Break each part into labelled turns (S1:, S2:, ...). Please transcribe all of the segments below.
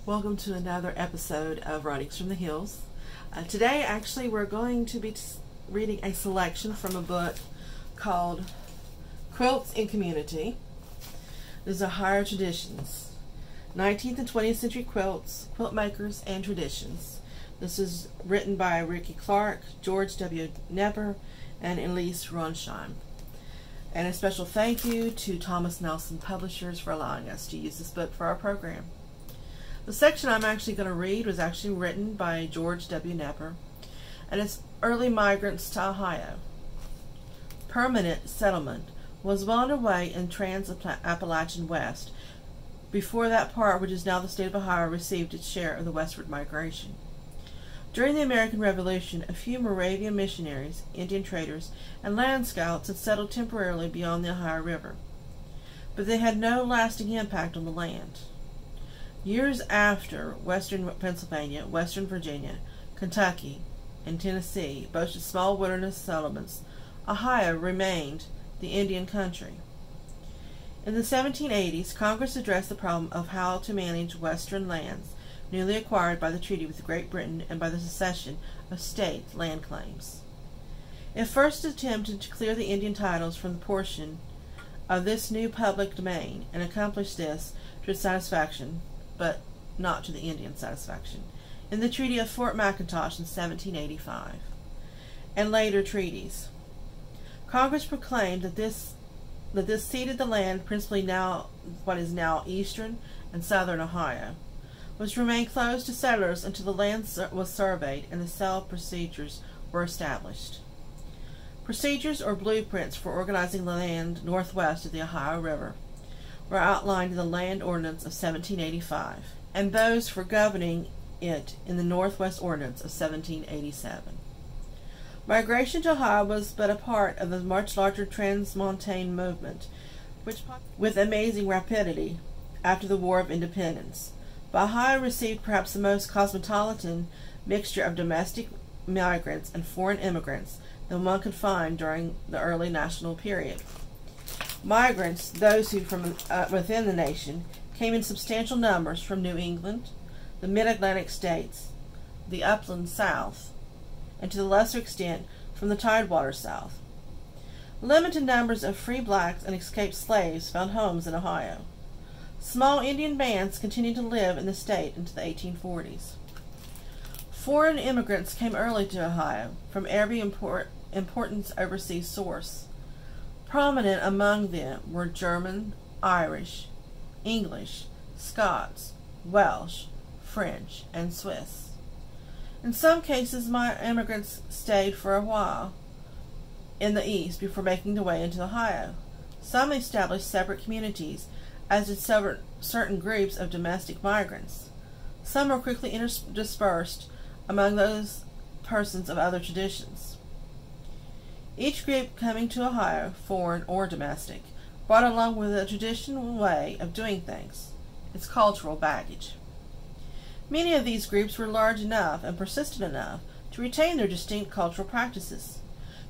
S1: Welcome to another episode of Writings from the Hills. Today, actually, we're going to be reading a selection from a book called Quilts in Community. These are higher traditions. 19th and 20th century quilts, quilt makers, and traditions. This is written by Ricky Clark, George W. Nepper, and Elise Ronsheim. And a special thank you to Thomas Nelson Publishers for allowing us to use this book for our program. The section I'm actually going to read was actually written by George W. Nepper, and it's Early Migrants to Ohio. Permanent settlement was well underway in Trans-Appalachian West before that part, which is now the state of Ohio, received its share of the westward migration. During the American Revolution, a few Moravian missionaries, Indian traders, and land scouts had settled temporarily beyond the Ohio River, but they had no lasting impact on the land. Years after western Pennsylvania, western Virginia, Kentucky, and Tennessee boasted small wilderness settlements, Ohio remained the Indian country. In the 1780s, Congress addressed the problem of how to manage western lands newly acquired by the treaty with Great Britain and by the secession of state land claims. It first attempted to clear the Indian titles from the portion of this new public domain and accomplished this to its satisfaction, but not to the Indian satisfaction, in the Treaty of Fort McIntosh in 1785, and later treaties. Congress proclaimed that this ceded the land, principally now what is now eastern and southern Ohio, was to remain closed to settlers until the land was surveyed and the sale procedures were established. Procedures or blueprints for organizing the land northwest of the Ohio River were outlined in the Land Ordinance of 1785, and those for governing it in the Northwest Ordinance of 1787. Migration to Ohio was but a part of the much larger transmontane movement, which, with amazing rapidity, after the War of Independence, Ohio received perhaps the most cosmopolitan mixture of domestic migrants and foreign immigrants than one could find during the early national period. Migrants, those who from within the nation, came in substantial numbers from New England, the mid-Atlantic states, the upland South, and to the lesser extent from the Tidewater South. Limited numbers of free blacks and escaped slaves found homes in Ohio. Small Indian bands continued to live in the state into the 1840s. Foreign immigrants came early to Ohio from every important overseas source. Prominent among them were German, Irish, English, Scots, Welsh, French, and Swiss. In some cases, immigrants stayed for a while in the East before making their way into Ohio. Some established separate communities, as did certain groups of domestic migrants. Some were quickly dispersed among those persons of other traditions. Each group coming to Ohio, foreign or domestic, brought along with a traditional way of doing things, its cultural baggage. Many of these groups were large enough and persistent enough to retain their distinct cultural practices,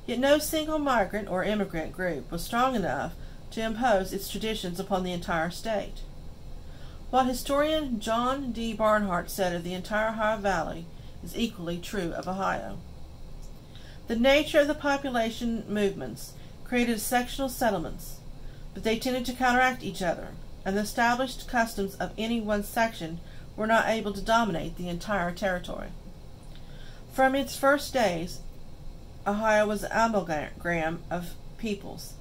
S1: yet no single migrant or immigrant group was strong enough to impose its traditions upon the entire state. What historian John D. Barnhart said of the entire Ohio Valley is equally true of Ohio. The nature of the population movements created sectional settlements, but they tended to counteract each other, and the established customs of any one section were not able to dominate the entire territory. From its first days, Ohio was an amalgam of peoples.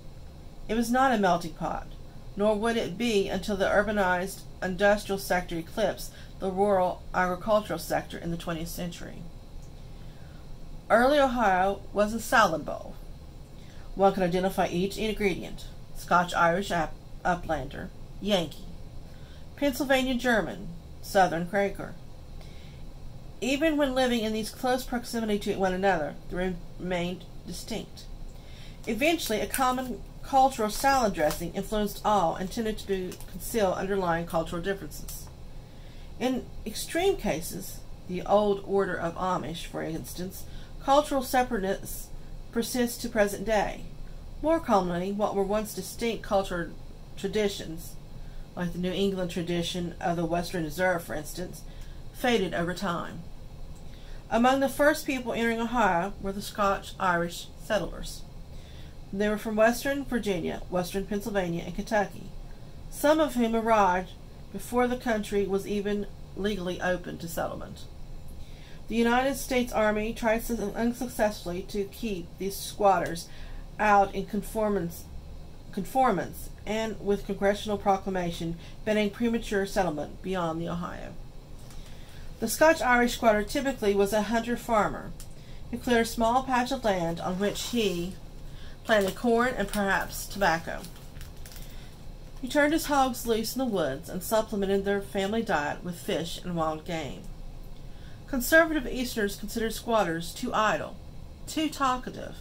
S1: It was not a melting pot, nor would it be until the urbanized industrial sector eclipsed the rural agricultural sector in the 20th century. Early Ohio was a salad bowl. One could identify each ingredient: Scotch-Irish uplander, Yankee; Pennsylvania German, Southern Quaker. Even when living in these close proximity to one another, they remained distinct. Eventually, a common cultural salad dressing influenced all and tended to conceal underlying cultural differences. In extreme cases, the old order of Amish, for instance, cultural separateness persists to present day. More commonly, what were once distinct cultural traditions, like the New England tradition of the Western Reserve, for instance, faded over time. Among the first people entering Ohio were the Scotch-Irish settlers. They were from western Virginia, western Pennsylvania, and Kentucky, some of whom arrived before the country was even legally open to settlement. The United States Army tried unsuccessfully to keep these squatters out in conformance and with congressional proclamation banning premature settlement beyond the Ohio. The Scotch-Irish squatter typically was a hunter-farmer who cleared a small patch of land on which he planted corn and perhaps tobacco. He turned his hogs loose in the woods and supplemented their family diet with fish and wild game. Conservative Easterners considered squatters too idle, too talkative,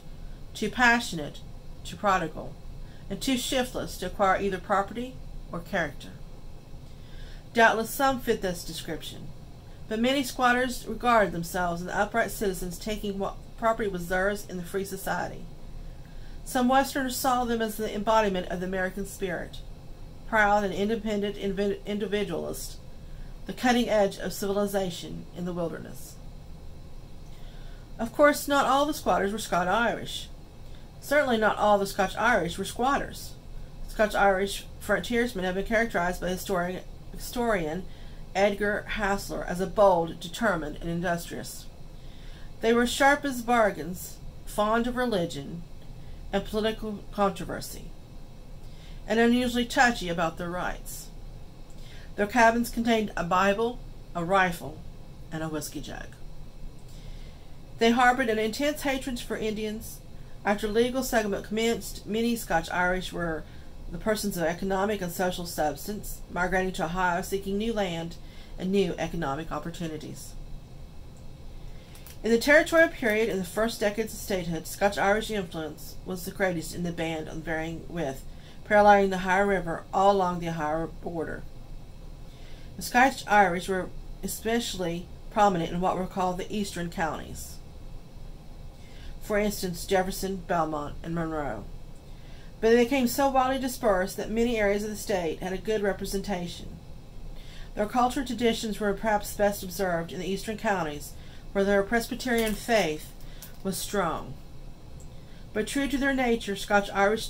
S1: too passionate, too prodigal, and too shiftless to acquire either property or character. Doubtless some fit this description, but many squatters regarded themselves as upright citizens taking what property was theirs in the free society. Some Westerners saw them as the embodiment of the American spirit, proud and independent individualist, the cutting edge of civilization in the wilderness. Of course, not all the squatters were Scotch-Irish. Certainly not all the Scotch-Irish were squatters. Scotch-Irish frontiersmen have been characterized by historian Edgar Hassler as a bold, determined, and industrious. They were sharp as bargains, fond of religion and political controversy, and unusually touchy about their rights. Their cabins contained a Bible, a rifle, and a whiskey jug. They harbored an intense hatred for Indians. After legal settlement commenced, many Scotch-Irish were the persons of economic and social substance, migrating to Ohio seeking new land and new economic opportunities. In the territorial period in the first decades of statehood, Scotch-Irish influence was the greatest in the band on varying width, paralleling the Ohio River all along the Ohio border. The Scotch-Irish were especially prominent in what were called the eastern counties. For instance, Jefferson, Belmont, and Monroe. But they became so widely dispersed that many areas of the state had a good representation. Their cultural traditions were perhaps best observed in the eastern counties, where their Presbyterian faith was strong. But true to their nature, Scotch-Irish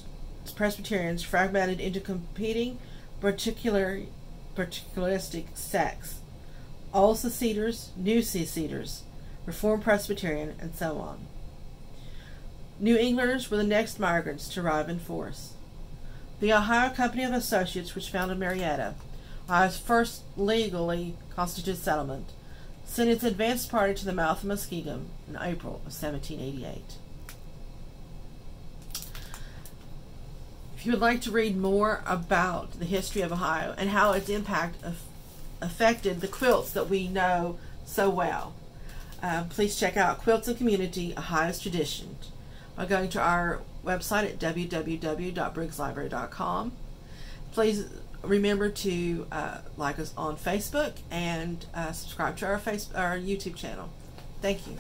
S1: Presbyterians fragmented into competing particularistic sects: Old Seceders, New Seceders, Reformed Presbyterian, and so on. New Englanders were the next migrants to arrive in force. The Ohio Company of Associates, which founded Marietta, Ohio's first legally constituted settlement, sent its advance party to the mouth of Muskingum in April of 1788. If you would like to read more about the history of Ohio and how its impact affected the quilts that we know so well, please check out Quilts and Community, Ohio's Tradition, by going to our website at www.briggslibrary.com. Please remember to like us on Facebook and subscribe to our YouTube channel. Thank you.